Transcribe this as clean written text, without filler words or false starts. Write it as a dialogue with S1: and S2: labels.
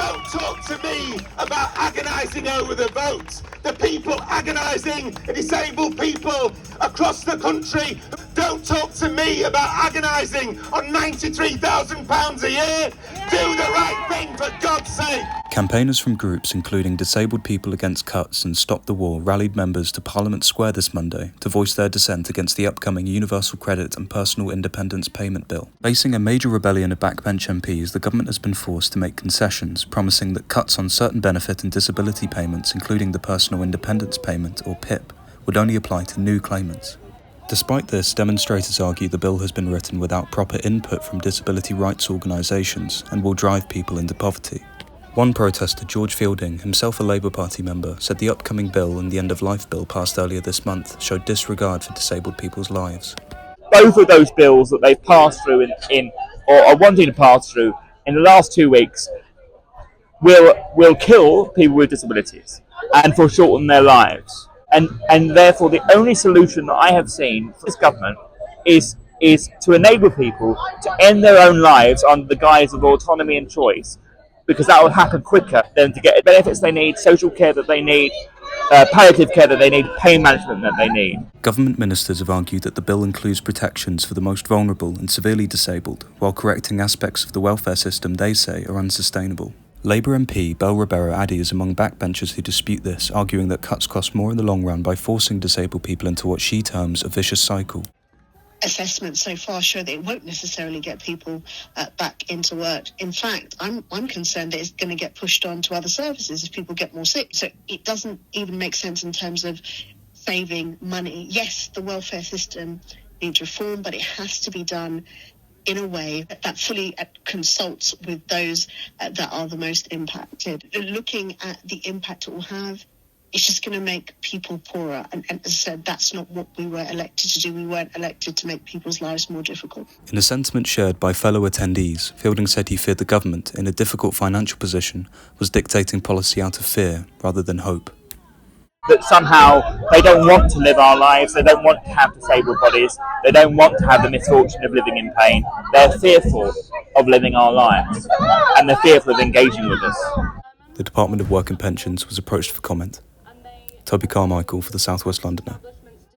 S1: Don't talk to me about agonising over the vote. The people agonising, the disabled people across the country. Don't talk to me about agonising on £93,000 a year. Do the right thing, for God's sake.
S2: Campaigners from groups including Disabled People Against Cuts and Stop the War rallied members to Parliament Square this Monday to voice their dissent against the upcoming Universal Credit and Personal Independence Payment Bill. Facing a major rebellion of backbench MPs, the government has been forced to make concessions, promising that cuts on certain benefit and disability payments, including the Personal Independence Payment, or PIP, would only apply to new claimants. Despite this, demonstrators argue the bill has been written without proper input from disability rights organisations and will drive people into poverty. One protester, George Fielding, himself a Labour Party member, said the upcoming bill and the end-of-life bill passed earlier this month showed disregard for disabled people's lives.
S3: Both of those bills that they've passed through or are wanting to pass through in the last 2 weeks will kill people with disabilities and foreshorten their lives. And therefore the only solution that I have seen for this government is to enable people to end their own lives under the guise of autonomy and choice, because that will happen quicker than to get the benefits they need, social care that they need, palliative care that they need, pain management that they need.
S2: Government ministers have argued that the bill includes protections for the most vulnerable and severely disabled, while correcting aspects of the welfare system they say are unsustainable. Labour MP Bel Ribera Addy is among backbenchers who dispute this, arguing that cuts cost more in the long run by forcing disabled people into what she terms a vicious cycle.
S4: Assessments so far show that it won't necessarily get people back into work. In fact, I'm concerned that it's going to get pushed on to other services if people get more sick. So it doesn't even make sense in terms of saving money. Yes, the welfare system needs reform, but it has to be done in a way that fully consults with those that are the most impacted. Looking at the impact it will have, it's just going to make people poorer. And as I said, that's not what we were elected to do. We weren't elected to make people's lives more difficult.
S2: In a sentiment shared by fellow attendees, Fielding said he feared the government, in a difficult financial position, was dictating policy out of fear rather than hope.
S3: That somehow they don't want to live our lives, they don't want to have disabled bodies, they don't want to have the misfortune of living in pain. They're fearful of living our lives, and they're fearful of engaging with us.
S2: The Department of Work and Pensions was approached for comment. Toby Carmichael for the South West Londoner.